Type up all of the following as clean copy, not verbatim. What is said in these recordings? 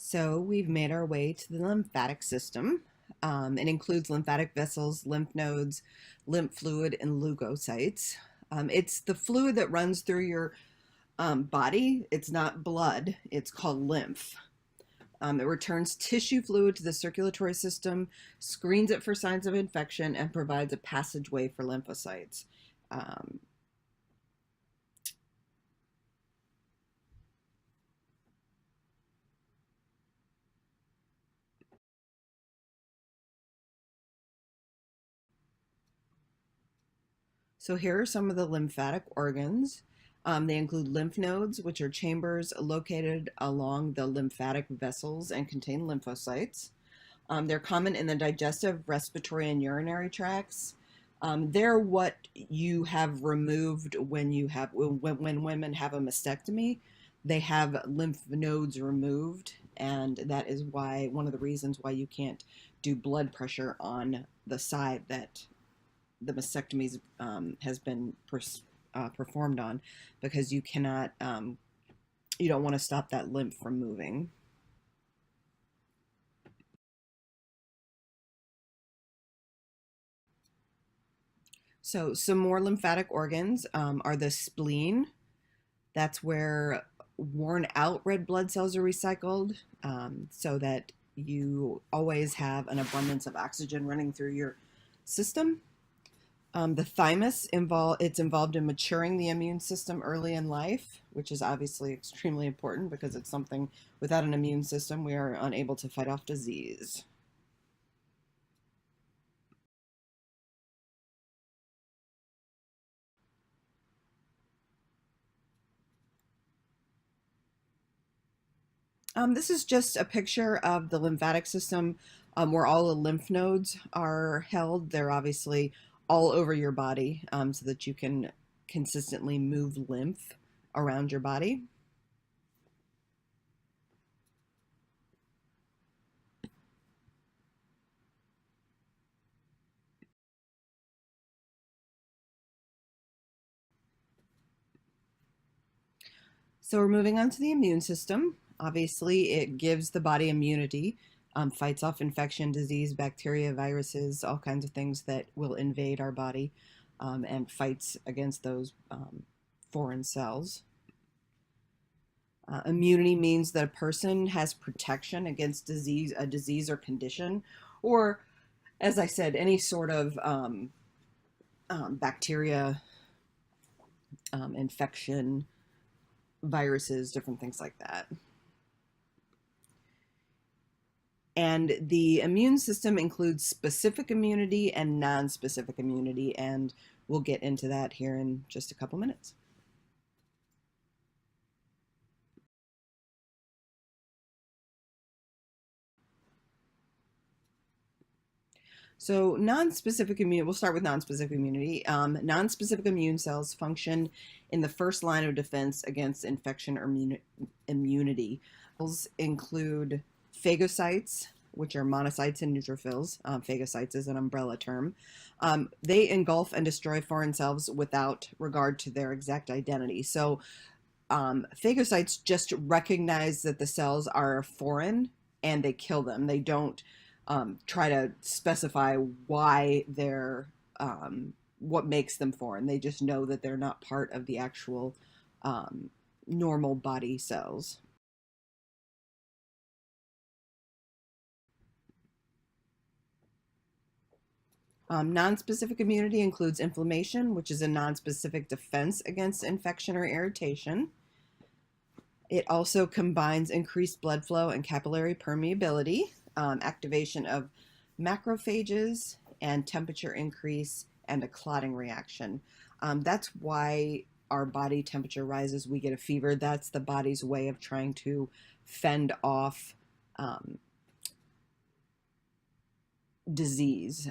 So we've made our way to the lymphatic system. It includes lymphatic vessels, lymph nodes, lymph fluid, and leukocytes. It's the fluid that runs through your body. It's not blood. It's called lymph. It returns tissue fluid to the circulatory system, screens it for signs of infection, and provides a passageway for lymphocytes. Um, So here are some of the lymphatic organs. They include lymph nodes, which are chambers located along the lymphatic vessels and contain lymphocytes. They're common in the digestive, respiratory, and urinary tracts. They're what you have removed when women have a mastectomy. They have lymph nodes removed, and that is why one of the reasons why you can't do blood pressure on the side that the mastectomy has been performed on, because you cannot, you don't want to stop that lymph from moving. So some more lymphatic organs are the spleen. That's where worn out red blood cells are recycled, so that you always have an abundance of oxygen running through your system. The thymus it's involved in maturing the immune system early in life, which is obviously extremely important because it's something without an immune system we are unable to fight off disease. This is just a picture of the lymphatic system, where all the lymph nodes are held. They're obviously all over your body, so that you can consistently move lymph around your body. So we're moving on to the immune system. Obviously, it gives the body immunity, fights off infection, disease, bacteria, viruses, all kinds of things that will invade our body, and fights against those foreign cells. Immunity means that a person has protection against a disease or condition, or, as I said, any sort of bacteria, infection, viruses, different things like that. And the immune system includes specific immunity and non-specific immunity, and we'll get into that here in just a couple minutes. So non-specific immunity, we'll start with non-specific immunity. Non-specific immune cells function in the first line of defense against infection or immunity. Cells include phagocytes, which are monocytes and neutrophils. Phagocytes is an umbrella term. They engulf and destroy foreign cells without regard to their exact identity. So phagocytes just recognize that the cells are foreign and they kill them. They don't try to specify why what makes them foreign. They just know that they're not part of the actual normal body cells. Nonspecific immunity includes inflammation, which is a nonspecific defense against infection or irritation. It also combines increased blood flow and capillary permeability, activation of macrophages, and temperature increase and a clotting reaction. That's why our body temperature rises, we get a fever. That's the body's way of trying to fend off disease.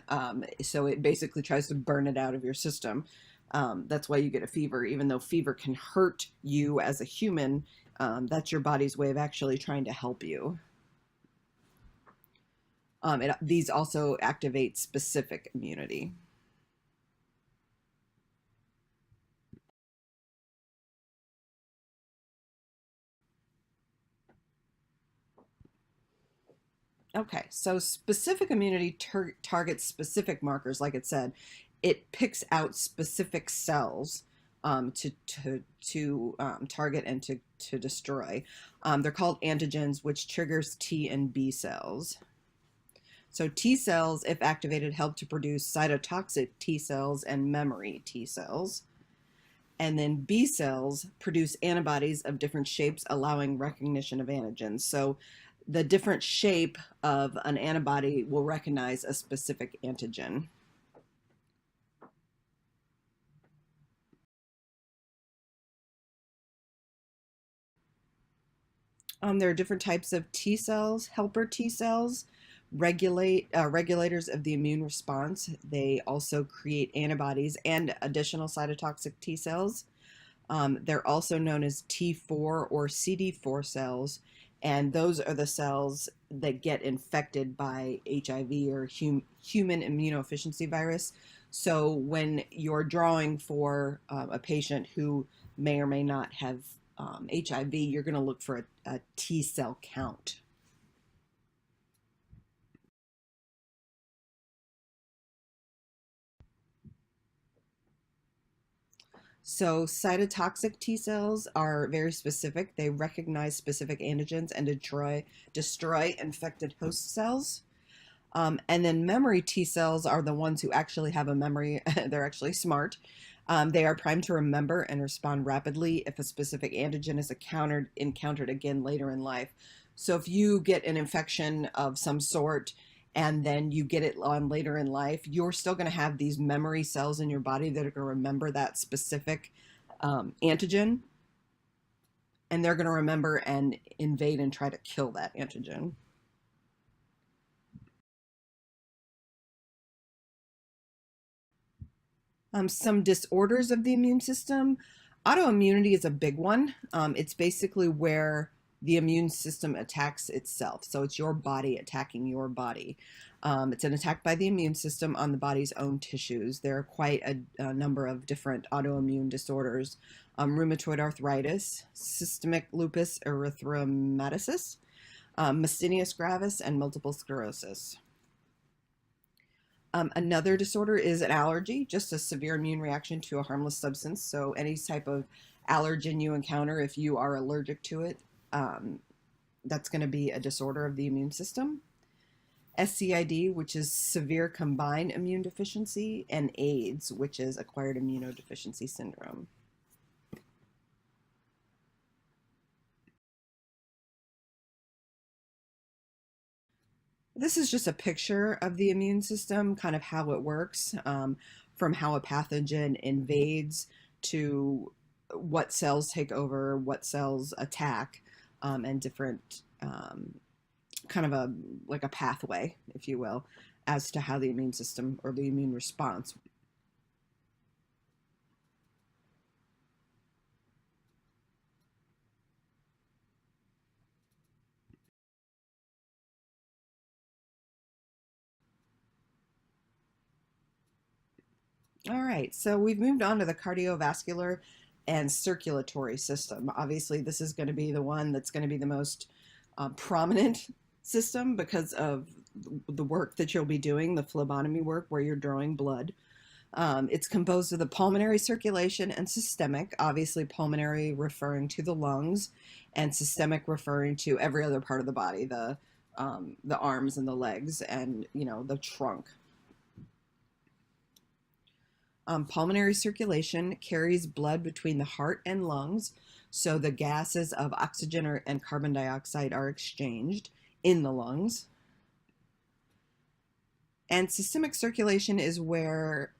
So it basically tries to burn it out of your system. That's why you get a fever, even though fever can hurt you as a human. That's your body's way of actually trying to help you. These also activate specific immunity. Okay, so specific immunity targets specific markers, like it said. It picks out specific cells to target and to destroy. They're called antigens, which triggers T and B cells. So T cells, if activated, help to produce cytotoxic T cells and memory T cells. And then B cells produce antibodies of different shapes, allowing recognition of antigens. So the different shape of an antibody will recognize a specific antigen. There are different types of T cells. Helper T cells regulators of the immune response. They also create antibodies and additional cytotoxic T cells. They're also known as T4 or CD4 cells, and those are the cells that get infected by HIV or human immunodeficiency virus. So when you're drawing for a patient who may or may not have HIV, you're going to look for a T cell count. So cytotoxic T cells are very specific. They recognize specific antigens and destroy infected host cells. And then memory T cells are the ones who actually have a memory. They're actually smart. They are primed to remember and respond rapidly if a specific antigen is encountered again later in life. So if you get an infection of some sort and then you get it on later in life, you're still going to have these memory cells in your body that are going to remember that specific antigen, and they're going to remember and invade and try to kill that antigen. Some disorders of the immune system. Autoimmunity is a big one. It's basically where the immune system attacks itself. So it's your body attacking your body. It's an attack by the immune system on the body's own tissues. There are quite a number of different autoimmune disorders. Rheumatoid arthritis, systemic lupus erythematosus, myasthenia gravis, and multiple sclerosis. Another disorder is an allergy, just a severe immune reaction to a harmless substance. So any type of allergen you encounter, if you are allergic to it, that's going to be a disorder of the immune system. SCID, which is severe combined immune deficiency, and AIDS, which is acquired immunodeficiency syndrome. This is just a picture of the immune system, kind of how it works, from how a pathogen invades to what cells take over, what cells attack, and different kind of like a pathway, if you will, as to how the immune system or the immune response. All right, so we've moved on to the cardiovascular and circulatory system. Obviously, this is going to be the one that's going to be the most prominent system because of the work that you'll be doing, the phlebotomy work where you're drawing blood. It's composed of the pulmonary circulation and systemic, obviously pulmonary referring to the lungs and systemic referring to every other part of the body, the arms and the legs and, the trunk. Pulmonary circulation carries blood between the heart and lungs, so the gases of oxygen and carbon dioxide are exchanged in the lungs. And systemic circulation is where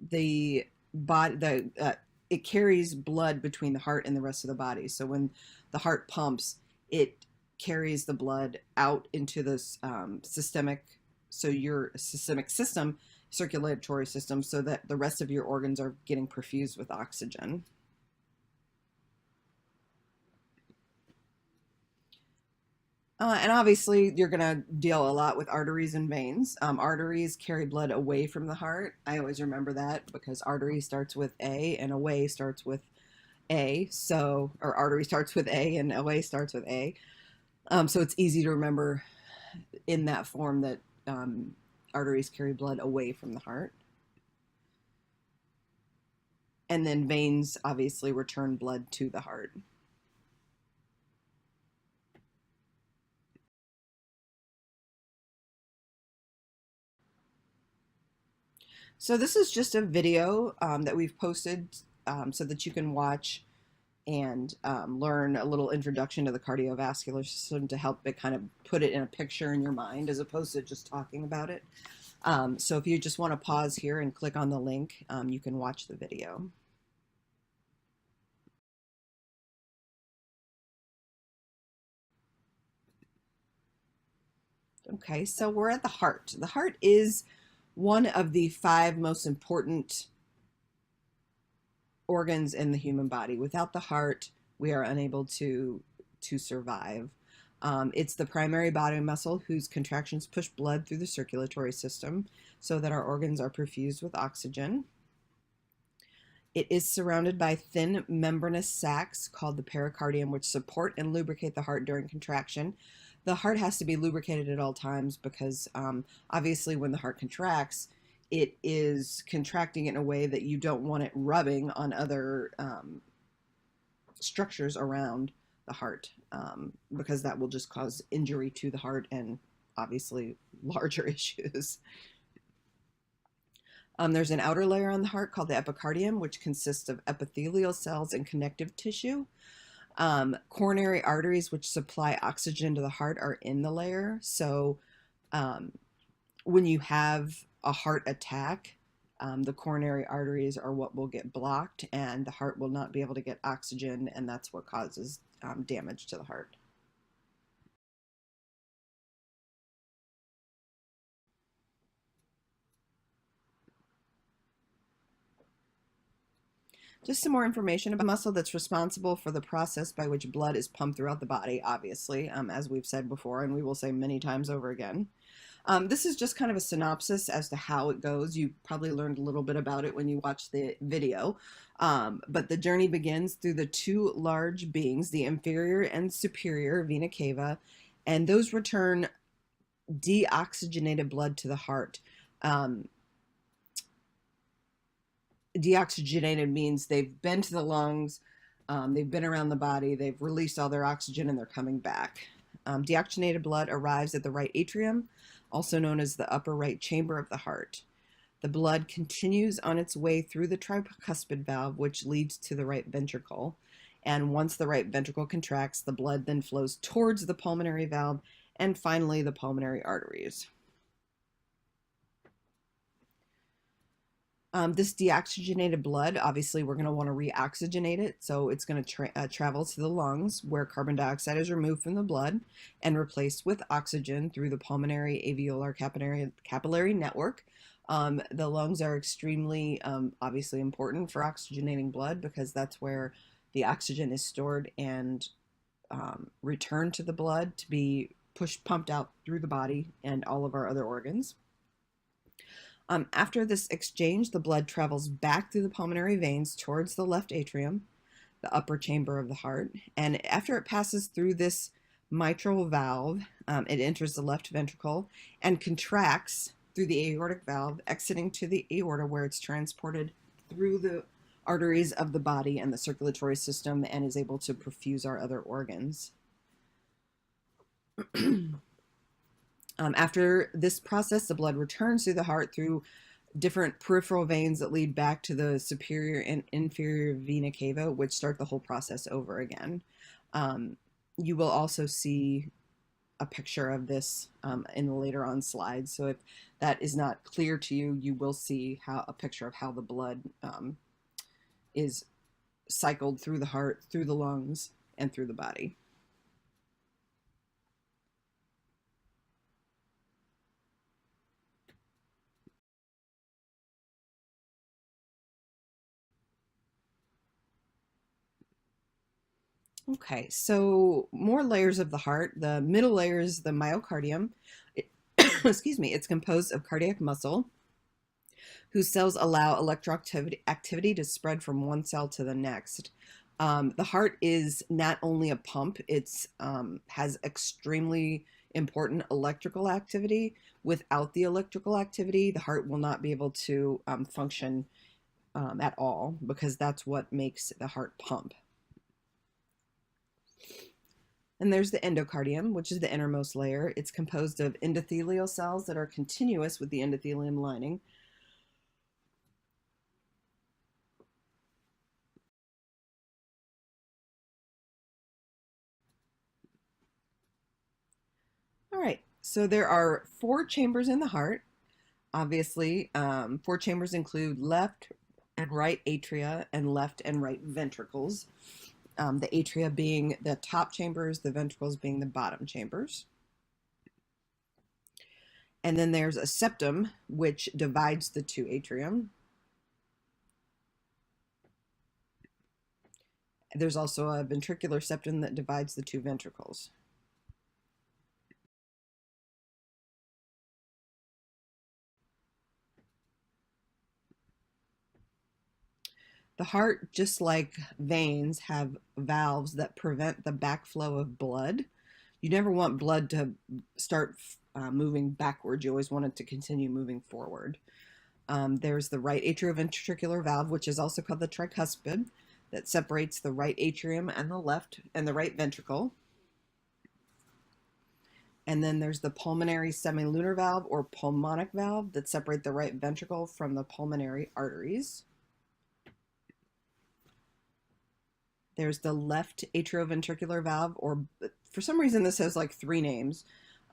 the body, it carries blood between the heart and the rest of the body. So when the heart pumps, it carries the blood out into the systemic, so your systemic system, circulatory system, so that the rest of your organs are getting perfused with oxygen. And obviously, you're going to deal a lot with arteries and veins. Arteries carry blood away from the heart. I always remember that because artery starts with A and away starts with A. So, or artery starts with A and away starts with A. So it's easy to remember in that form that arteries carry blood away from the heart. And then veins obviously return blood to the heart. So this is just a video that we've posted so that you can watch and learn a little introduction to the cardiovascular system to help it kind of put it in a picture in your mind as opposed to just talking about it. So if you just want to pause here and click on the link, you can watch the video. Okay, so we're at the heart. The heart is one of the 5 most important organs in the human body. Without the heart, we are unable to survive. It's the primary body muscle whose contractions push blood through the circulatory system so that our organs are perfused with oxygen. It is surrounded by thin membranous sacs called the pericardium, which support and lubricate the heart during contraction. The heart has to be lubricated at all times because obviously when the heart contracts, it is contracting in a way that you don't want it rubbing on other structures around the heart, because that will just cause injury to the heart and obviously larger issues. There's an outer layer on the heart called the epicardium, which consists of epithelial cells and connective tissue. Coronary arteries, which supply oxygen to the heart, are in the layer. So when you have a heart attack, the coronary arteries are what will get blocked and the heart will not be able to get oxygen, and that's what causes damage to the heart. Just some more information about the muscle that's responsible for the process by which blood is pumped throughout the body, obviously, as we've said before, and we will say many times over again. This is just kind of a synopsis as to how it goes. You probably learned a little bit about it when you watched the video, but the journey begins through the 2 large beings, the inferior and superior vena cava, and those return deoxygenated blood to the heart. Deoxygenated means they've been to the lungs, they've been around the body, they've released all their oxygen, and they're coming back. Deoxygenated blood arrives at the right atrium, also known as the upper right chamber of the heart. The blood continues on its way through the tricuspid valve, which leads to the right ventricle. And once the right ventricle contracts, the blood then flows towards the pulmonary valve and finally the pulmonary arteries. This deoxygenated blood, obviously we're going to want to reoxygenate it, so it's going to travel to the lungs where carbon dioxide is removed from the blood and replaced with oxygen through the pulmonary alveolar capillary network. The lungs are extremely obviously important for oxygenating blood because that's where the oxygen is stored and returned to the blood to be pumped out through the body and all of our other organs. After this exchange, the blood travels back through the pulmonary veins towards the left atrium, the upper chamber of the heart. And after it passes through this mitral valve, it enters the left ventricle and contracts through the aortic valve, exiting to the aorta, where it's transported through the arteries of the body and the circulatory system and is able to perfuse our other organs. After this process, the blood returns through the heart through different peripheral veins that lead back to the superior and inferior vena cava, which start the whole process over again. You will also see a picture of this in the later on slides. So if that is not clear to you, you will see a picture of how the blood is cycled through the heart, through the lungs, and through the body. Okay, so more layers of the heart. The middle layer is the myocardium. Excuse me, it's composed of cardiac muscle, whose cells allow electroactivity to spread from one cell to the next. The heart is not only a pump, it's has extremely important electrical activity. Without the electrical activity, the heart will not be able to function at all, because that's what makes the heart pump. And there's the endocardium, which is the innermost layer. It's composed of endothelial cells that are continuous with the endothelium lining. All right, so there are 4 chambers in the heart. Obviously, 4 chambers include left and right atria and left and right ventricles. The atria being the top chambers, the ventricles being the bottom chambers. And then there's a septum, which divides the 2 atrium. There's also a ventricular septum that divides the 2 ventricles. The heart, just like veins, have valves that prevent the backflow of blood. You never want blood to start moving backwards. You always want it to continue moving forward. There's the right atrioventricular valve, which is also called the tricuspid, that separates the right atrium and the left and the right ventricle. And then there's the pulmonary semilunar valve or pulmonic valve that separate the right ventricle from the pulmonary arteries. There's the left atrioventricular valve, or for some reason this has like 3 names,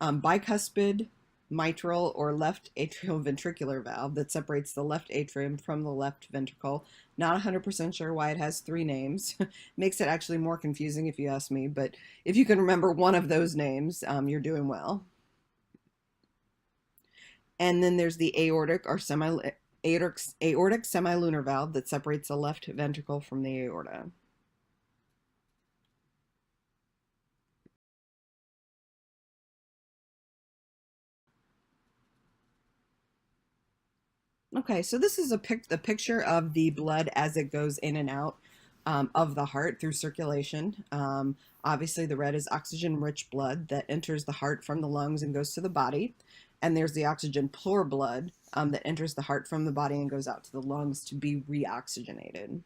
bicuspid, mitral, or left atrioventricular valve that separates the left atrium from the left ventricle. Not 100% sure why it has 3 names. Makes it actually more confusing if you ask me, but if you can remember one of those names, you're doing well. And then there's the aortic or aortic semilunar valve that separates the left ventricle from the aorta. Okay, so this is the picture of the blood as it goes in and out of the heart through circulation. Obviously, the red is oxygen-rich blood that enters the heart from the lungs and goes to the body. And there's the oxygen-poor blood that enters the heart from the body and goes out to the lungs to be reoxygenated.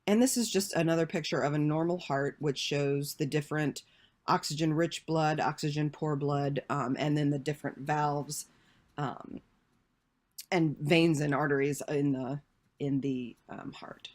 And this is just another picture of a normal heart, which shows the different oxygen-rich blood, oxygen-poor blood, and then the different valves and veins and arteries in the heart.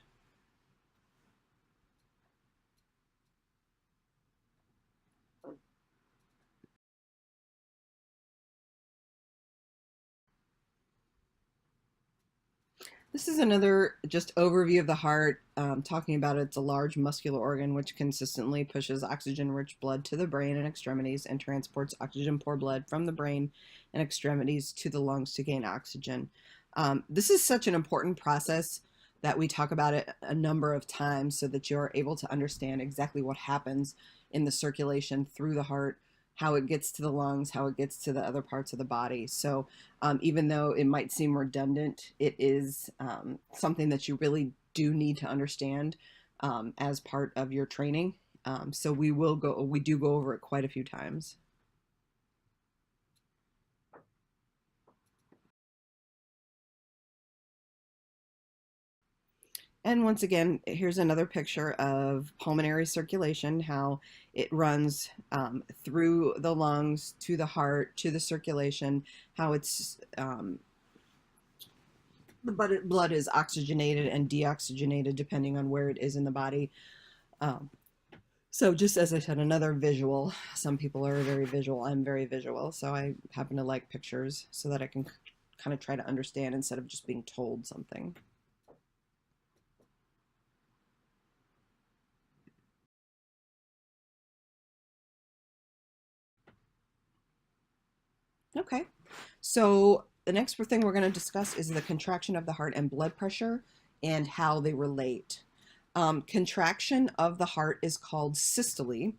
This is another just overview of the heart, talking about it's a large muscular organ which consistently pushes oxygen-rich blood to the brain and extremities and transports oxygen-poor blood from the brain and extremities to the lungs to gain oxygen. This is such an important process that we talk about it a number of times so that you're able to understand exactly what happens in the circulation through the heart, how it gets to the lungs, how it gets to the other parts of the body. So even though it might seem redundant, it is something that you really do need to understand as part of your training. So we do go over it quite a few times. And once again, here's another picture of pulmonary circulation, how it runs through the lungs to the heart, to the circulation, how it's the blood is oxygenated and deoxygenated depending on where it is in the body. So just as I said, another visual. Some people are very visual. I'm very visual. So I happen to like pictures so that I can kind of try to understand instead of just being told something. Okay, so the next thing we're going to discuss is the contraction of the heart and blood pressure and how they relate. Contraction of the heart is called systole,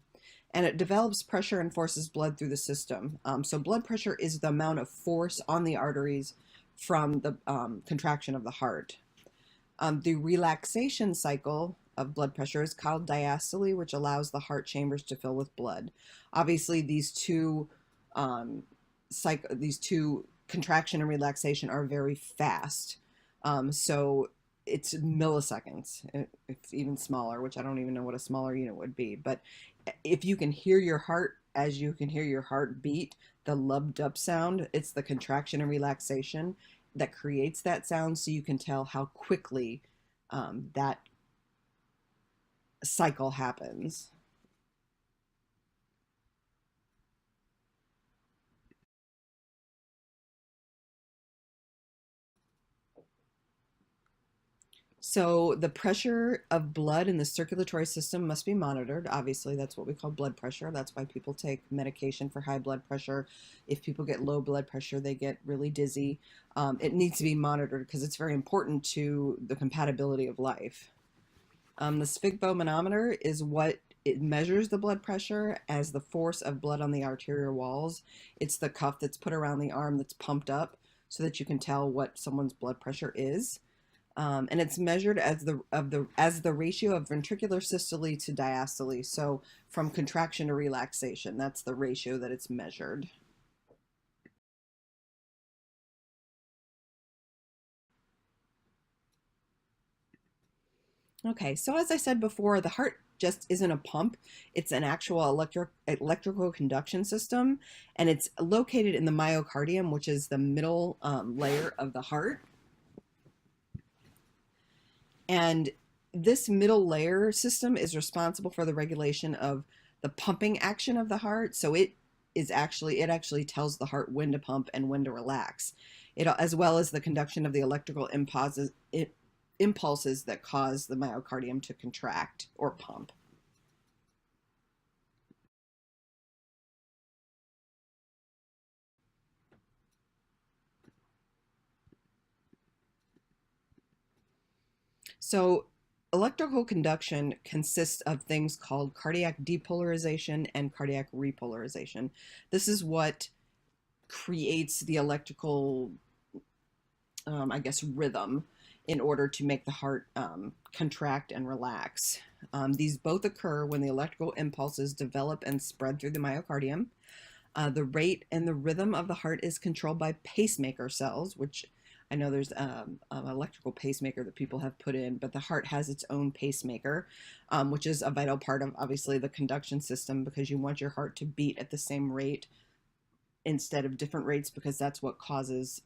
and it develops pressure and forces blood through the system. So blood pressure is the amount of force on the arteries from the contraction of the heart. The relaxation cycle of blood pressure is called diastole, which allows the heart chambers to fill with blood. Obviously, these two contraction and relaxation are very fast. So it's milliseconds, it's even smaller, which I don't even know what a smaller unit would be. But if you can hear your heart as you can hear your heart beat, the lubbed up sound, it's the contraction and relaxation that creates that sound, so you can tell how quickly that cycle happens. So the pressure of blood in the circulatory system must be monitored. Obviously, that's what we call blood pressure. That's why people take medication for high blood pressure. If people get low blood pressure, they get really dizzy. It needs to be monitored because it's very important to the compatibility of life. The sphygmomanometer is what it measures the blood pressure as the force of blood on the arterial walls. It's the cuff that's put around the arm that's pumped up so that you can tell what someone's blood pressure is. And it's measured as the ratio of ventricular systole to diastole. So from contraction to relaxation, that's the ratio that it's measured. Okay, so as I said before, the heart just isn't a pump. It's an actual electrical conduction system, and it's located in the myocardium, which is the middle layer of the heart. And this middle layer system is responsible for the regulation of the pumping action of the heart. So it actually tells the heart when to pump and when to relax. It, as well as the conduction of the electrical impulses that cause the myocardium to contract or pump. So electrical conduction consists of things called cardiac depolarization and cardiac repolarization. This is what creates the electrical, I guess, rhythm in order to make the heart contract and relax. These both occur when the electrical impulses develop and spread through the myocardium. The rate and the rhythm of the heart is controlled by pacemaker cells, which I know there's an electrical pacemaker that people have put in, but the heart has its own pacemaker, which is a vital part of, obviously, the conduction system, because you want your heart to beat at the same rate instead of different rates, because that's what causes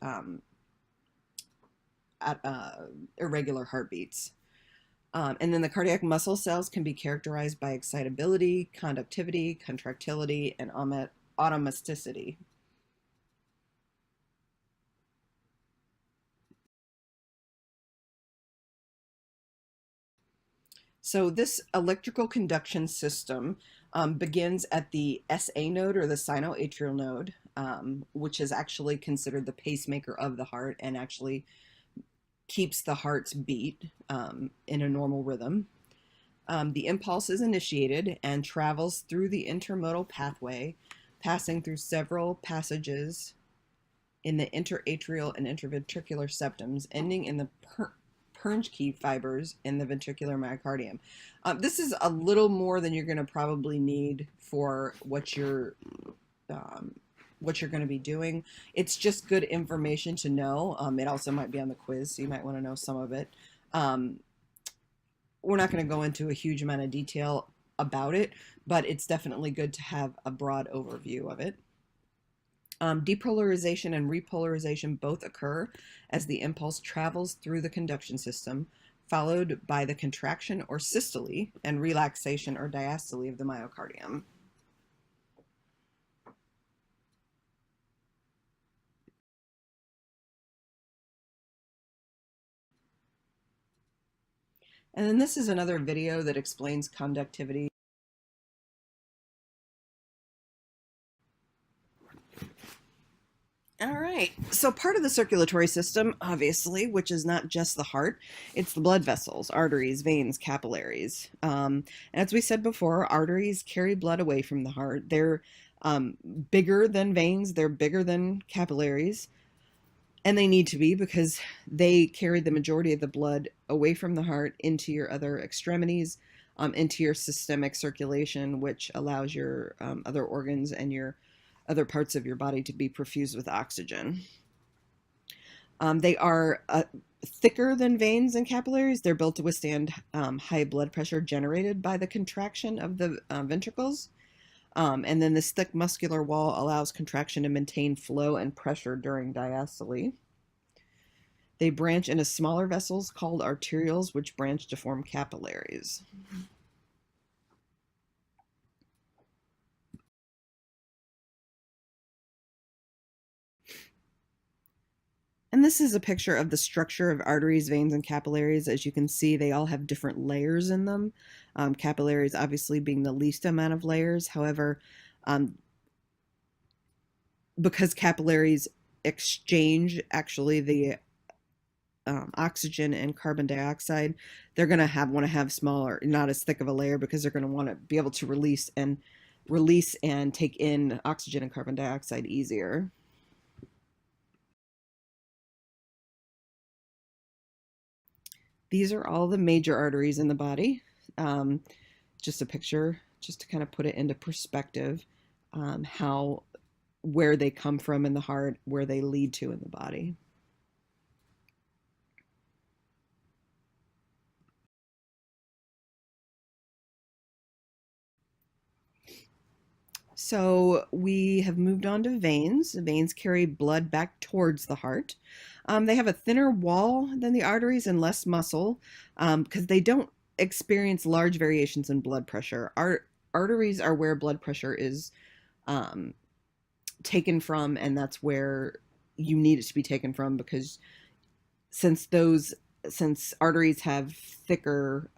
irregular heartbeats. And then the cardiac muscle cells can be characterized by excitability, conductivity, contractility, and automaticity. So this electrical conduction system begins at the SA node, or the sinoatrial node, which is actually considered the pacemaker of the heart and actually keeps the heart's beat in a normal rhythm. The impulse is initiated and travels through the intermodal pathway, passing through several passages in the interatrial and interventricular septums, ending in the Purkinje fibers in the ventricular myocardium. This is a little more than you're going to probably need for what you're going to be doing. It's just good information to know. It also might be on the quiz, so you might want to know some of it. We're not going to go into a huge amount of detail about it, but it's definitely good to have a broad overview of it. Depolarization and repolarization both occur as the impulse travels through the conduction system, followed by the contraction or systole and relaxation or diastole of the myocardium. And then this is another video that explains conductivity. All right. So part of the circulatory system, obviously, which is not just the heart, it's the blood vessels, arteries, veins, capillaries. And as we said before, arteries carry blood away from the heart. They're bigger than veins. They're bigger than capillaries. And they need to be because they carry the majority of the blood away from the heart into your other extremities, into your systemic circulation, which allows your other organs and your other parts of your body to be perfused with oxygen. They are thicker than veins and capillaries. They're built to withstand high blood pressure generated by the contraction of the ventricles. And then this thick muscular wall allows contraction to maintain flow and pressure during diastole. They branch into smaller vessels called arterioles, which branch to form capillaries. And this is a picture of the structure of arteries, veins, and capillaries. As you can see, they all have different layers in them. Capillaries obviously being the least amount of layers. However, because capillaries exchange actually the oxygen and carbon dioxide, they're going to want to have smaller, not as thick of a layer, because they're going to want to be able to release and take in oxygen and carbon dioxide easier. These are all the major arteries in the body. Just a picture, just to kind of put it into perspective, where they come from in the heart, where they lead to in the body. So we have moved on to veins. Veins carry blood back towards the heart. They have a thinner wall than the arteries and less muscle because they don't experience large variations in blood pressure. Arteries are where blood pressure is taken from, and that's where you need it to be taken from, because since arteries have thicker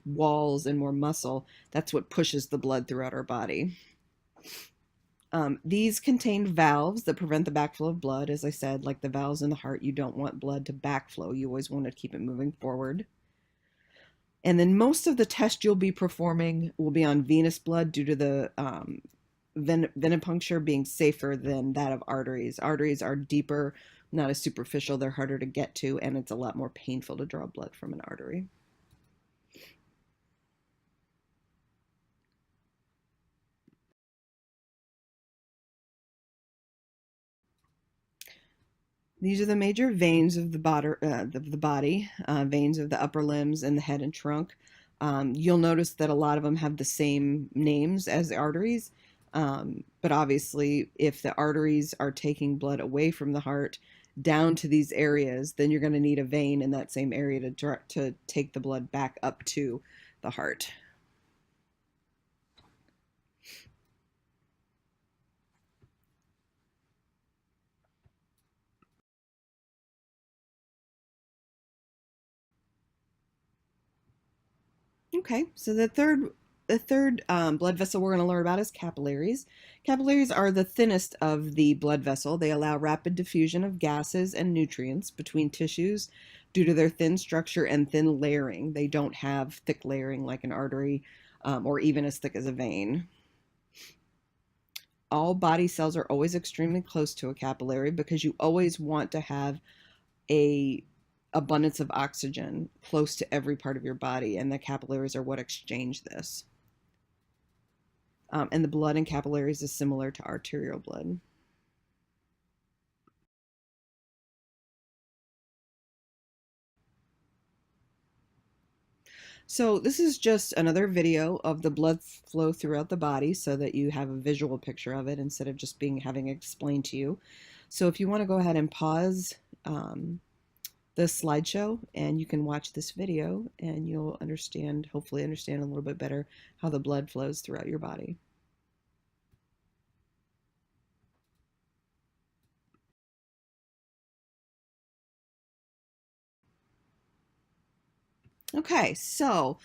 walls and more muscle, that's what pushes the blood throughout our body. These contain valves that prevent the backflow of blood. As I said, like the valves in the heart, you don't want blood to backflow. You always want to keep it moving forward. And then most of the test you'll be performing will be on venous blood due to the venipuncture being safer than that of arteries. Arteries are deeper, not as superficial. They're harder to get to, and it's a lot more painful to draw blood from an artery. These are the major veins of the body, veins of the upper limbs and the head and trunk. You'll notice that a lot of them have the same names as the arteries, but obviously if the arteries are taking blood away from the heart down to these areas, then you're going to need a vein in that same area to take the blood back up to the heart. Okay, so the third blood vessel we're going to learn about is capillaries. Capillaries are the thinnest of the blood vessel. They allow rapid diffusion of gases and nutrients between tissues due to their thin structure and thin layering. They don't have thick layering like an artery or even as thick as a vein. All body cells are always extremely close to a capillary because you always want to have a abundance of oxygen close to every part of your body, and the capillaries are what exchange this. And the blood in capillaries is similar to arterial blood. So this is just another video of the blood flow throughout the body so that you have a visual picture of it instead of just having it explained to you. So if you want to go ahead and pause the slideshow, and you can watch this video, and you'll hopefully understand a little bit better how the blood flows throughout your body. Okay, so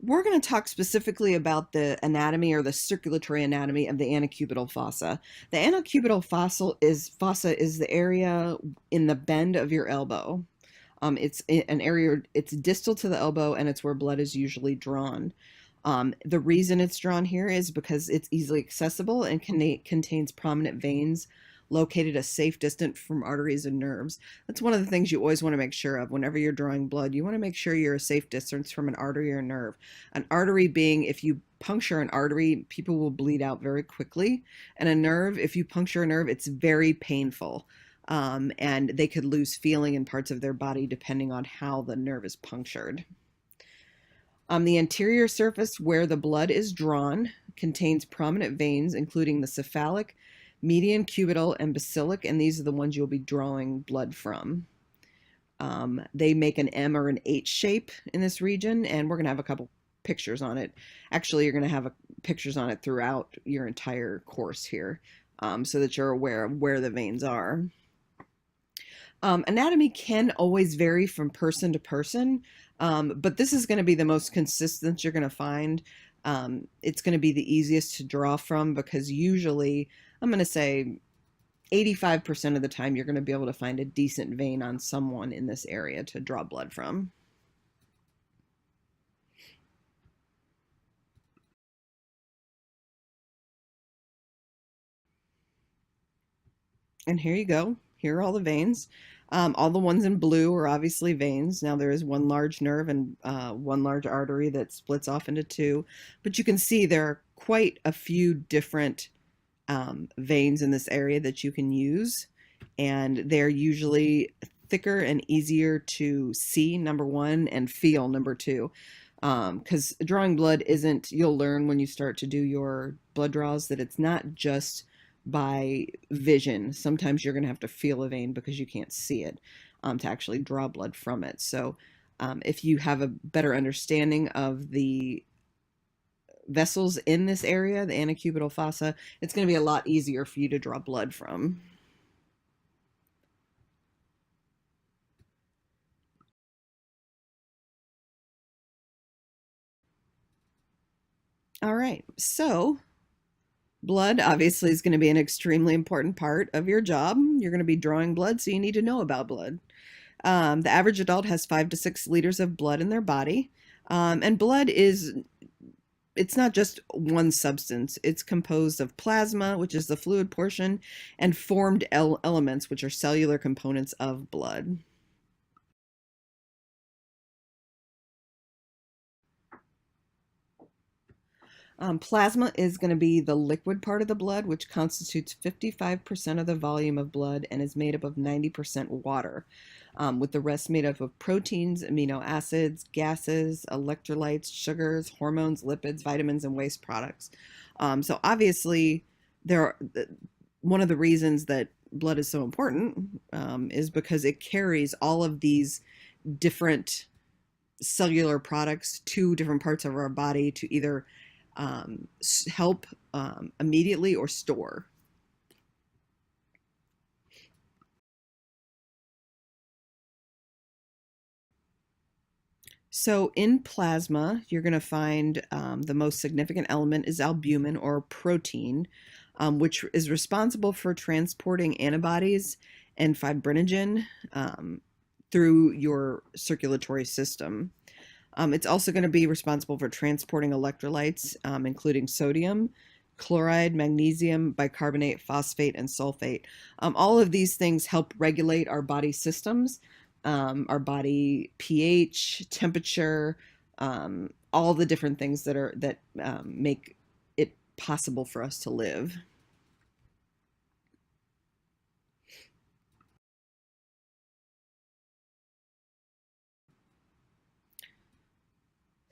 We're going to talk specifically about the anatomy or the circulatory anatomy of the antecubital fossa. The antecubital fossa is the area in the bend of your elbow. It's an area, it's distal to the elbow, and it's where blood is usually drawn. The reason it's drawn here is because it's easily accessible and contains prominent veins located a safe distance from arteries and nerves. That's one of the things you always want to make sure of whenever you're drawing blood. You want to make sure you're a safe distance from an artery or nerve. An artery being, if you puncture an artery, people will bleed out very quickly. And a nerve, if you puncture a nerve, it's very painful. And they could lose feeling in parts of their body depending on how the nerve is punctured. The anterior surface where the blood is drawn contains prominent veins, including the cephalic, median cubital, and basilic, and these are the ones you'll be drawing blood from. They make an M or an H shape in this region, and we're going to have a couple pictures on it. Actually, you're going to have pictures on it throughout your entire course here, so that you're aware of where the veins are. Anatomy can always vary from person to person, but this is going to be the most consistent you're going to find. It's going to be the easiest to draw from because usually, I'm going to say 85% of the time, you're going to be able to find a decent vein on someone in this area to draw blood from. And here you go. Here are all the veins. All the ones in blue are obviously veins. Now there is one large nerve and one large artery that splits off into two, but you can see there are quite a few different veins in this area that you can use, and they're usually thicker and easier to see, number one, and feel, number two. Because drawing blood isn't, you'll learn when you start to do your blood draws that it's not just by vision. Sometimes you're going to have to feel a vein because you can't see it to actually draw blood from it. So if you have a better understanding of the vessels in this area, the antecubital fossa, it's going to be a lot easier for you to draw blood from. All right, so blood obviously is going to be an extremely important part of your job. You're going to be drawing blood, so you need to know about blood. The average adult has 5 to 6 liters of blood in their body, and blood is, it's not just one substance. It's composed of plasma, which is the fluid portion, and formed elements, which are cellular components of blood. Plasma is going to be the liquid part of the blood, which constitutes 55% of the volume of blood and is made up of 90% water, with the rest made up of proteins, amino acids, gases, electrolytes, sugars, hormones, lipids, vitamins, and waste products. So obviously, one of the reasons that blood is so important is because it carries all of these different cellular products to different parts of our body to either help immediately or store. So in plasma, you're going to find the most significant element is albumin or protein, which is responsible for transporting antibodies and fibrinogen through your circulatory system. It's also going to be responsible for transporting electrolytes, including sodium, chloride, magnesium, bicarbonate, phosphate, and sulfate. All of these things help regulate our body systems, our body pH, temperature, all the different things that make it possible for us to live.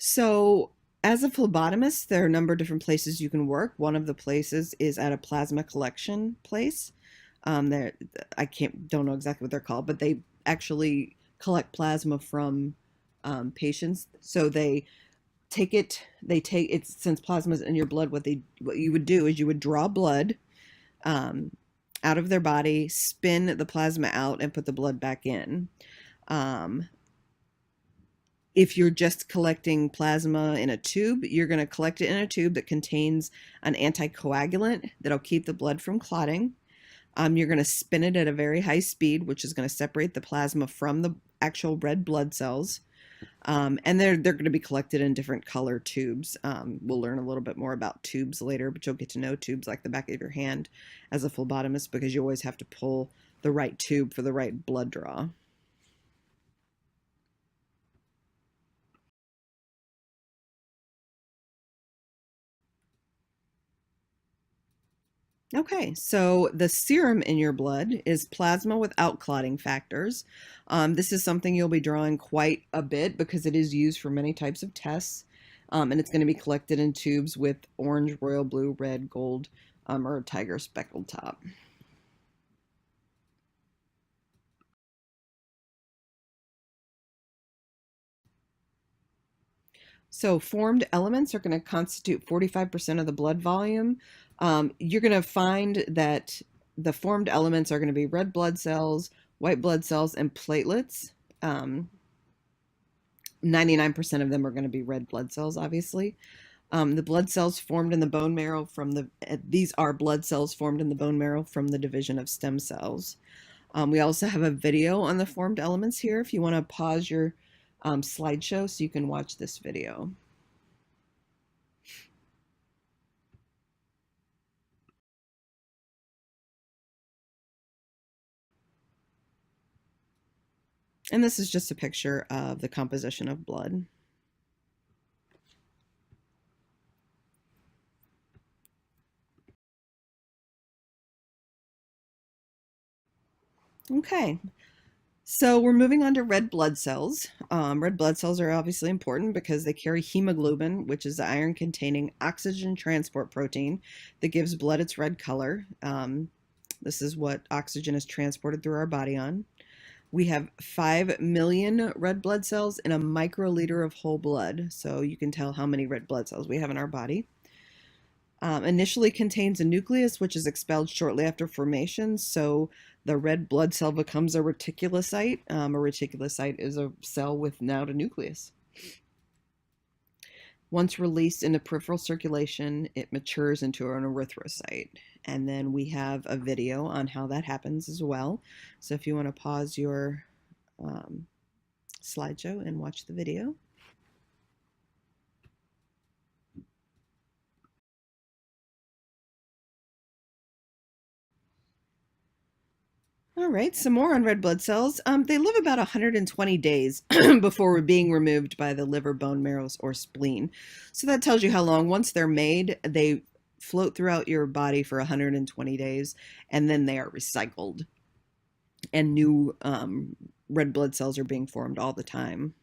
So, as a phlebotomist, there are a number of different places you can work. One of the places is at a plasma collection place. There, don't know exactly what they're called, but they actually collect plasma from patients. So they take it. Since plasma is in your blood. What you would do is you would draw blood out of their body, spin the plasma out, and put the blood back in. If you're just collecting plasma in a tube, you're going to collect it in a tube that contains an anticoagulant that'll keep the blood from clotting. You're going to spin it at a very high speed, which is going to separate the plasma from the actual red blood cells. And they're going to be collected in different color tubes. We'll learn a little bit more about tubes later, but you'll get to know tubes like the back of your hand as a phlebotomist, because you always have to pull the right tube for the right blood draw. Okay, so the serum in your blood is plasma without clotting factors. This is something you'll be drawing quite a bit because it is used for many types of tests. And it's going to be collected in tubes with orange, royal blue, red, gold, or a tiger speckled top. So formed elements are going to constitute 45% of the blood volume. You're going to find that the formed elements are going to be red blood cells, white blood cells, and platelets. 99% of them are going to be red blood cells, obviously. The blood cells formed in the bone marrow these are blood cells formed in the bone marrow from the division of stem cells. We also have a video on the formed elements here if you want to pause your slideshow so you can watch this video. And this is just a picture of the composition of blood. Okay, so we're moving on to red blood cells. Red blood cells are obviously important because they carry hemoglobin, which is the iron-containing oxygen transport protein that gives blood its red color. This is what oxygen is transported through our body on. We have 5 million red blood cells in a microliter of whole blood, so you can tell how many red blood cells we have in our body. Initially contains a nucleus, which is expelled shortly after formation, so the red blood cell becomes a reticulocyte. A reticulocyte is a cell without a nucleus. Once released into peripheral circulation, it matures into an erythrocyte. And then we have a video on how that happens as well. So if you want to pause your slideshow and watch the video. All right, some more on red blood cells. They live about 120 days before being removed by the liver, bone marrow, or spleen. So that tells you how long. Once they're made, they float throughout your body for 120 days, and then they are recycled. And new red blood cells are being formed all the time.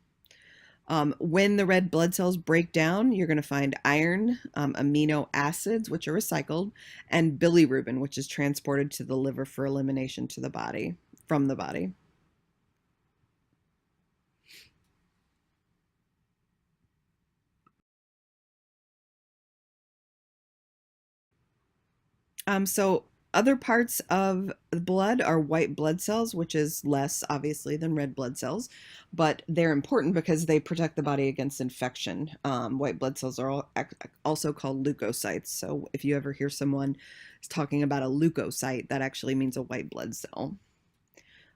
When the red blood cells break down, you're going to find iron, amino acids, which are recycled, and bilirubin, which is transported to the liver for elimination to the body, from the body. So other parts of the blood are white blood cells, which is less obviously than red blood cells, but they're important because they protect the body against infection. White blood cells are also called leukocytes. So if you ever hear someone talking about a leukocyte, that actually means a white blood cell.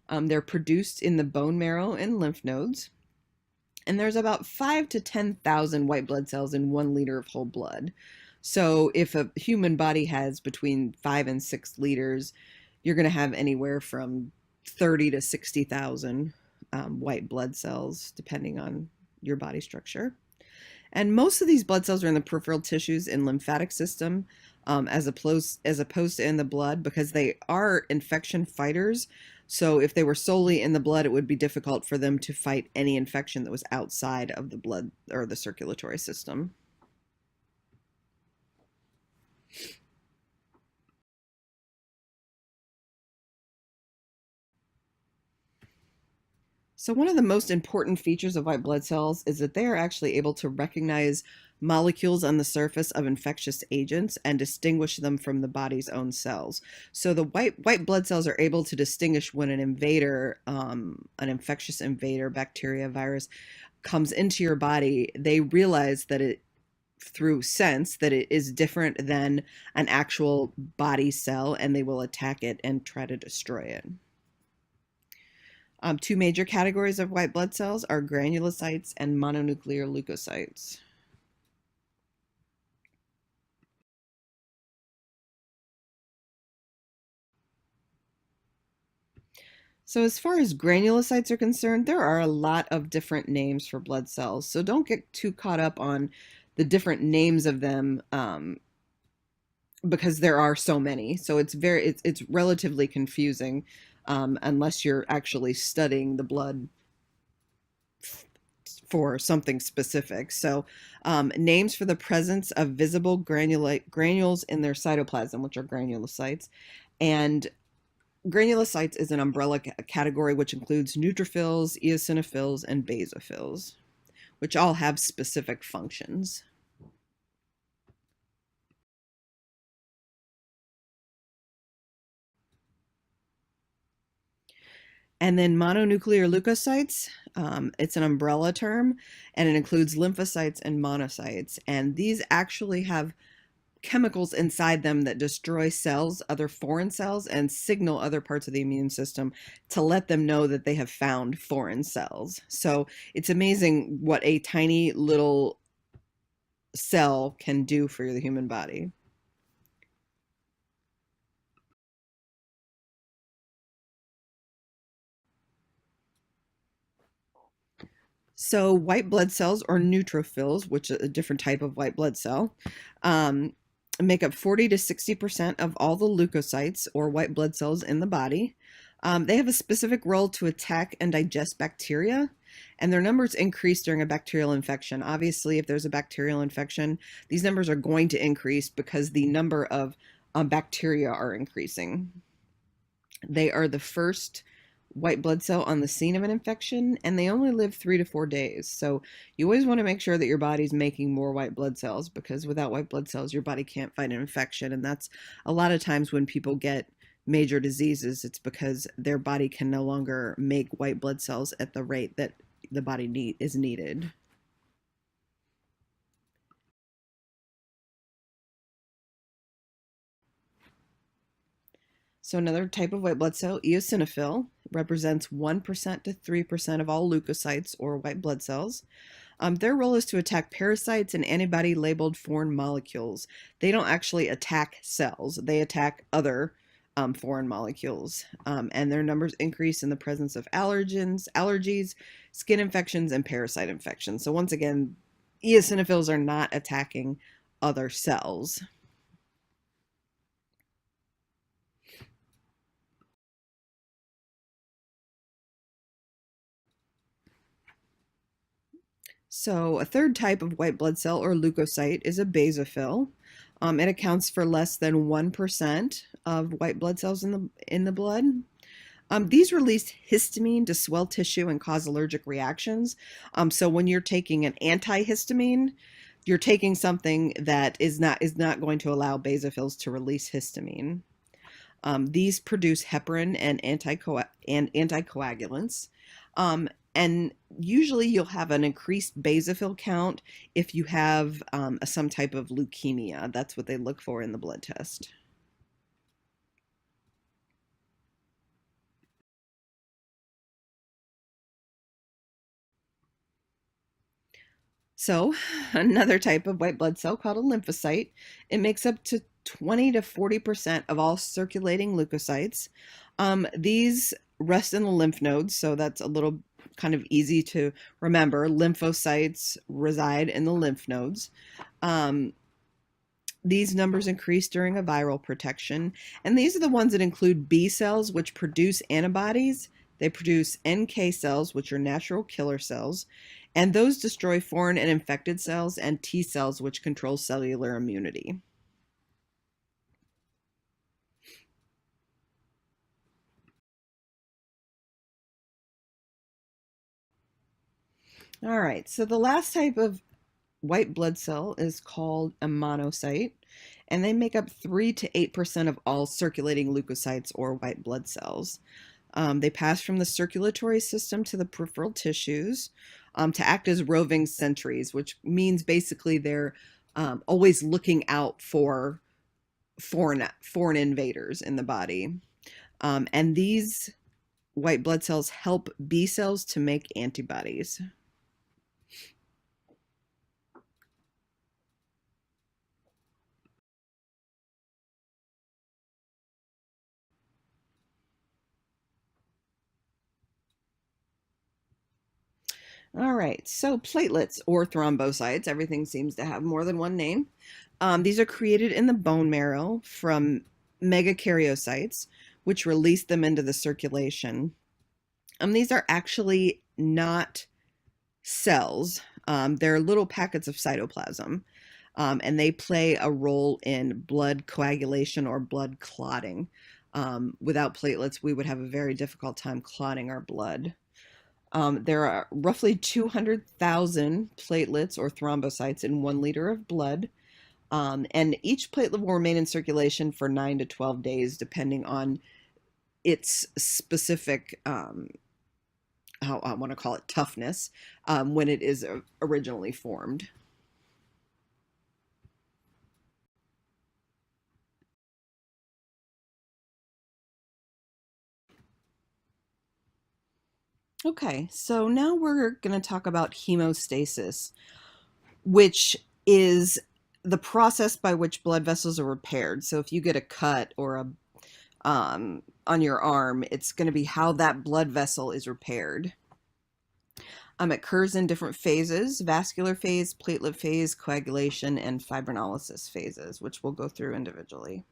They're produced in the bone marrow and lymph nodes. And there's about 5 to 10,000 white blood cells in 1 liter of whole blood. So if a human body has between 5 and 6 liters, you're going to have anywhere from 30 to 60,000 white blood cells, depending on your body structure. And most of these blood cells are in the peripheral tissues and lymphatic system, as opposed to in the blood, because they are infection fighters. So if they were solely in the blood, it would be difficult for them to fight any infection that was outside of the blood or the circulatory system. So one of the most important features of white blood cells is that they are actually able to recognize molecules on the surface of infectious agents and distinguish them from the body's own cells. So the white blood cells are able to distinguish when an invader, an infectious invader, bacteria, virus, comes into your body, they realize that it, through sense, that it is different than an actual body cell, and they will attack it and try to destroy it. Two major categories of white blood cells are granulocytes and mononuclear leukocytes. So as far as granulocytes are concerned, there are a lot of different names for blood cells. So don't get too caught up on the different names of them, because there are so many. So it's relatively confusing, unless you're actually studying the blood for something specific. So names for the presence of visible granules in their cytoplasm, which are granulocytes. And granulocytes is an umbrella category which includes neutrophils, eosinophils, and basophils, which all have specific functions. And then mononuclear leukocytes, it's an umbrella term, and it includes lymphocytes and monocytes. And these actually have chemicals inside them that destroy cells, other foreign cells, and signal other parts of the immune system to let them know that they have found foreign cells. So it's amazing what a tiny little cell can do for the human body. So white blood cells, or neutrophils, which is a different type of white blood cell, make up 40 to 60% of all the leukocytes, or white blood cells, in the body. They have a specific role to attack and digest bacteria, and their numbers increase during a bacterial infection. Obviously, if there's a bacterial infection, these numbers are going to increase because the number of bacteria are increasing. They are the first white blood cell on the scene of an infection, and they only live 3 to 4 days. So you always want to make sure that your body's making more white blood cells, because without white blood cells, your body can't fight an infection. And that's a lot of times when people get major diseases, it's because their body can no longer make white blood cells at the rate that the body is needed. So another type of white blood cell, eosinophil, represents 1% to 3% of all leukocytes, or white blood cells. Their role is to attack parasites and antibody-labeled foreign molecules. They don't actually attack cells. They attack other foreign molecules. And their numbers increase in the presence of allergies, skin infections, and parasite infections. So once again, eosinophils are not attacking other cells. So a third type of white blood cell, or leukocyte, is a basophil. It accounts for less than 1% of white blood cells in the blood. These release histamine to swell tissue and cause allergic reactions. So when you're taking an antihistamine, you're taking something that is not going to allow basophils to release histamine. These produce heparin and anticoagulants. And usually you'll have an increased basophil count if you have some type of leukemia. That's what they look for in the blood test. So another type of white blood cell called a lymphocyte, it makes up to 20 to 40% of all circulating leukocytes. These rest in the lymph nodes, so that's a little kind of easy to remember. Lymphocytes reside in the lymph nodes. These numbers increase during a viral protection, and these are the ones that include B cells, which produce antibodies. They produce NK cells, which are natural killer cells, and those destroy foreign and infected cells, and T cells, which control cellular immunity. All right, so the last type of white blood cell is called a monocyte, and they make up 3 to 8% of all circulating leukocytes, or white blood cells. They pass from the circulatory system to the peripheral tissues. to act as roving sentries, which means basically they're always looking out for foreign invaders in the body. And these white blood cells help B cells to make antibodies. All right, so platelets or thrombocytes, everything seems to have more than one name. These are created in the bone marrow from megakaryocytes, which release them into the circulation. These are actually not cells. They're little packets of cytoplasm, and they play a role in blood coagulation or blood clotting. Without platelets, we would have a very difficult time clotting our blood. There are roughly 200,000 platelets or thrombocytes in 1 liter of blood. And each platelet will remain in circulation for 9 to 12 days, depending on its specific, how I want to call it, toughness, when it is originally formed. Okay, so now we're going to talk about hemostasis, which is the process by which blood vessels are repaired. So if you get a cut or on your arm, it's going to be how that blood vessel is repaired. It occurs in different phases: vascular phase, platelet phase, coagulation, and fibrinolysis phases, which we'll go through individually.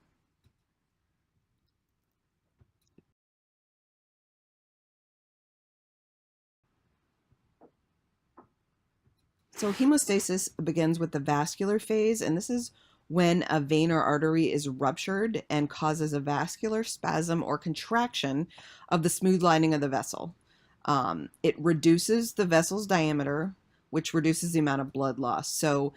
So hemostasis begins with the vascular phase, and this is when a vein or artery is ruptured and causes a vascular spasm or contraction of the smooth lining of the vessel. It reduces the vessel's diameter, which reduces the amount of blood loss. So,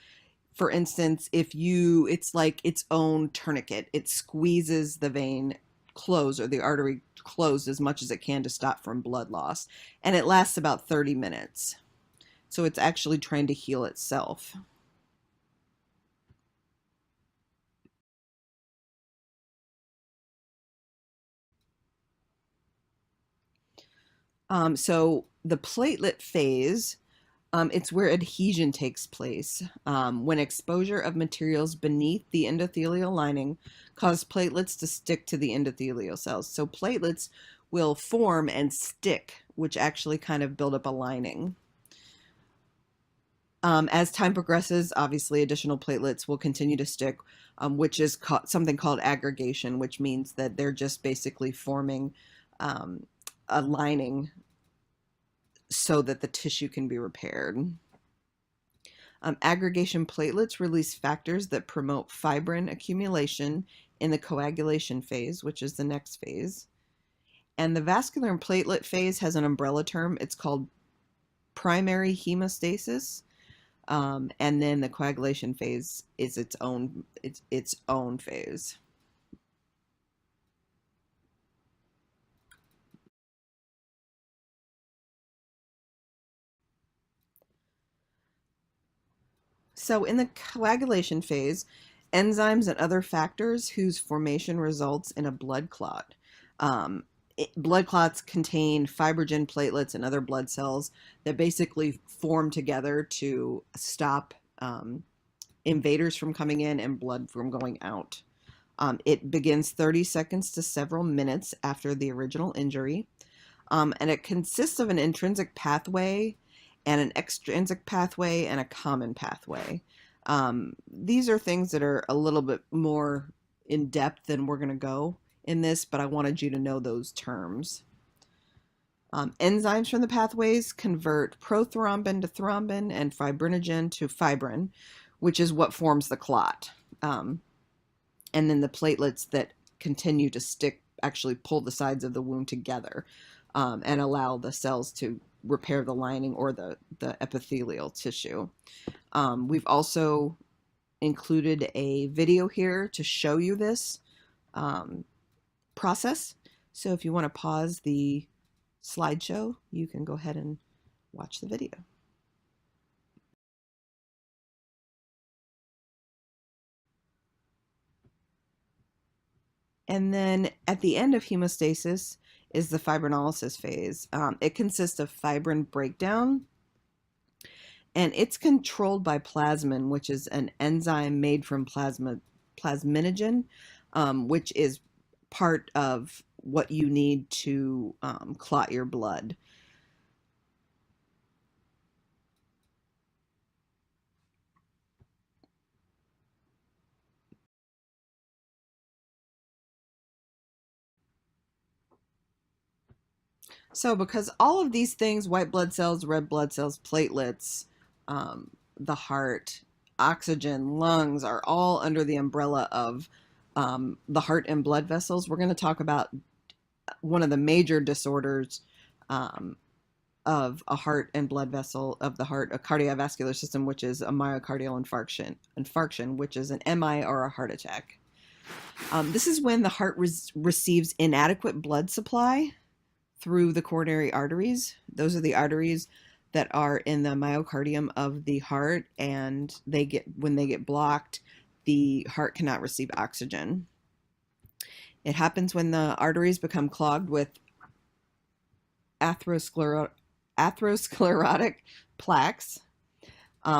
for instance, it's like its own tourniquet. It squeezes the vein closed or the artery closed as much as it can to stop from blood loss. And it lasts about 30 minutes. So it's actually trying to heal itself. So the platelet phase, it's where adhesion takes place, when exposure of materials beneath the endothelial lining cause platelets to stick to the endothelial cells. So platelets will form and stick, which actually kind of build up a lining. As time progresses, obviously additional platelets will continue to stick, which is something called aggregation, which means that they're just basically forming a lining so that the tissue can be repaired. Aggregation platelets release factors that promote fibrin accumulation in the coagulation phase, which is the next phase. And the vascular and platelet phase has an umbrella term. It's called primary hemostasis. And then the coagulation phase is its own phase. So in the coagulation phase, enzymes and other factors whose formation results in a blood clot. Blood clots contain fibrogen platelets and other blood cells that basically form together to stop invaders from coming in and blood from going out. It begins 30 seconds to several minutes after the original injury, and it consists of an intrinsic pathway and an extrinsic pathway and a common pathway. These are things that are a little bit more in depth than we're going to go in this, but I wanted you to know those terms. Enzymes from the pathways convert prothrombin to thrombin and fibrinogen to fibrin, which is what forms the clot. And then the platelets that continue to stick actually pull the sides of the wound together, and allow the cells to repair the lining or the epithelial tissue. We've also included a video here to show you this process. So if you want to pause the slideshow, you can go ahead and watch the video. And then at the end of hemostasis is the fibrinolysis phase. It consists of fibrin breakdown, and it's controlled by plasmin, which is an enzyme made from plasminogen, which is part of what you need to clot your blood. So because all of these things, white blood cells, red blood cells, platelets, the heart, oxygen, lungs, are all under the umbrella of the heart and blood vessels, we're going to talk about one of the major disorders of a heart and blood vessel of the heart, a cardiovascular system, which is a myocardial infarction, which is an MI or a heart attack. This is when the heart receives inadequate blood supply through the coronary arteries. Those are the arteries that are in the myocardium of the heart, and when they get blocked, the heart cannot receive oxygen. It happens when the arteries become clogged with atherosclerotic plaques,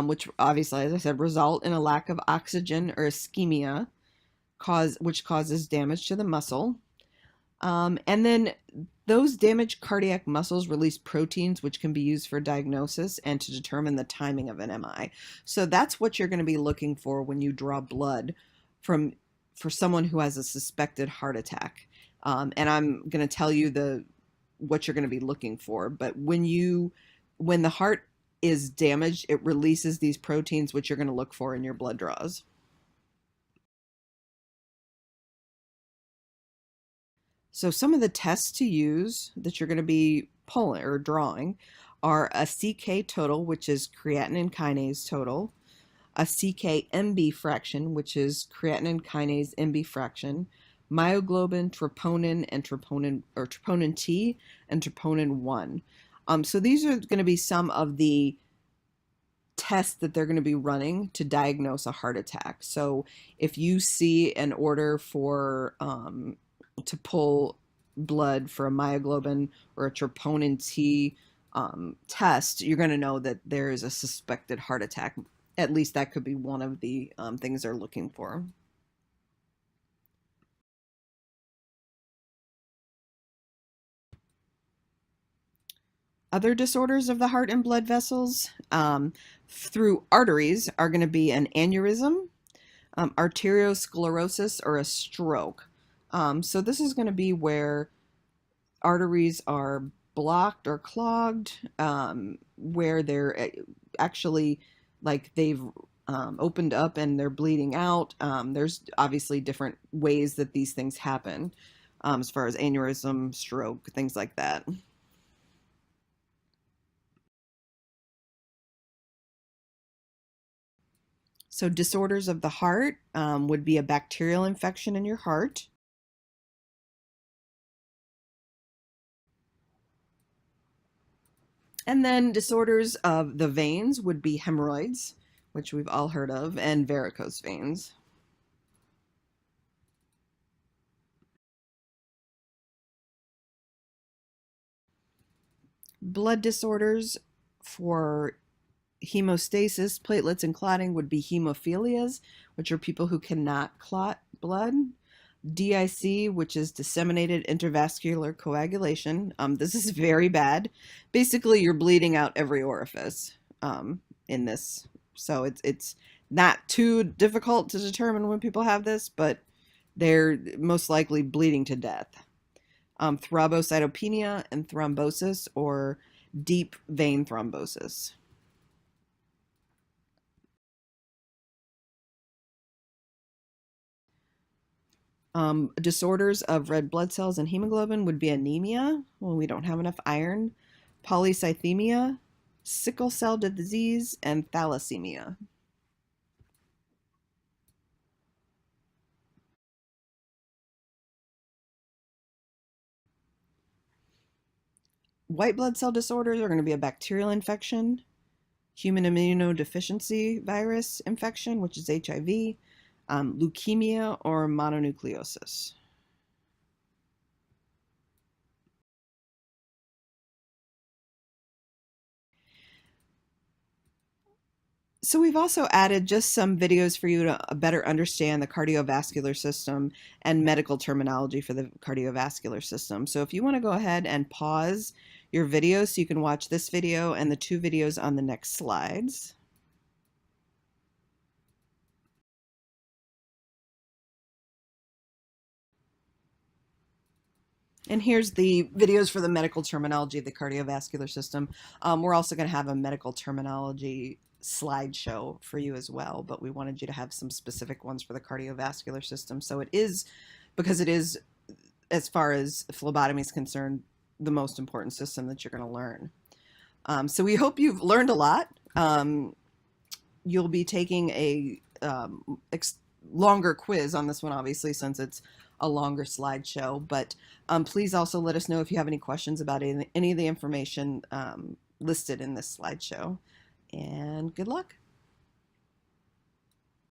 which obviously, as I said, result in a lack of oxygen or ischemia, which causes damage to the muscle. And then those damaged cardiac muscles release proteins which can be used for diagnosis and to determine the timing of an MI. So that's what you're going to be looking for when you draw blood for someone who has a suspected heart attack. And I'm going to tell you what you're going to be looking for. But when the heart is damaged, it releases these proteins which you're going to look for in your blood draws. So some of the tests to use that you're going to be pulling or drawing are a CK total, which is creatinine kinase total, a CK-MB fraction, which is creatinine kinase MB fraction, myoglobin, troponin, and troponin T, and troponin 1. So these are going to be some of the tests that they're going to be running to diagnose a heart attack. So if you see an order for to pull blood for a myoglobin or a troponin T test, you're going to know that there is a suspected heart attack. At least that could be one of the things they're looking for. Other disorders of the heart and blood vessels through arteries are going to be an aneurysm, arteriosclerosis, or a stroke. So this is going to be where arteries are blocked or clogged, where they're actually like they've opened up and they're bleeding out. There's obviously different ways that these things happen, as far as aneurysm, stroke, things like that. So disorders of the heart would be a bacterial infection in your heart. And then disorders of the veins would be hemorrhoids, which we've all heard of, and varicose veins. Blood disorders for hemostasis, platelets, and clotting would be hemophilias, which are people who cannot clot blood. DIC, which is disseminated intravascular coagulation. This is very bad. Basically, you're bleeding out every orifice in this. So it's not too difficult to determine when people have this, but they're most likely bleeding to death. Thrombocytopenia and thrombosis, or deep vein thrombosis. Disorders of red blood cells and hemoglobin would be anemia, when we don't have enough iron, polycythemia, sickle cell disease, and thalassemia. White blood cell disorders are going to be a bacterial infection, human immunodeficiency virus infection, which is HIV, leukemia, or mononucleosis. So we've also added just some videos for you to better understand the cardiovascular system and medical terminology for the cardiovascular system. So if you want to go ahead and pause your video so you can watch this video and the 2 videos on the next slides. And here's the videos for the medical terminology of the cardiovascular system. We're also going to have a medical terminology slideshow for you as well, but we wanted you to have some specific ones for the cardiovascular system. So it is, because it is, as far as phlebotomy is concerned, the most important system that you're going to learn. So we hope you've learned a lot. You'll be taking a longer quiz on this one, obviously, since it's a longer slideshow, but please also let us know if you have any questions about any of the information listed in this slideshow, and good luck.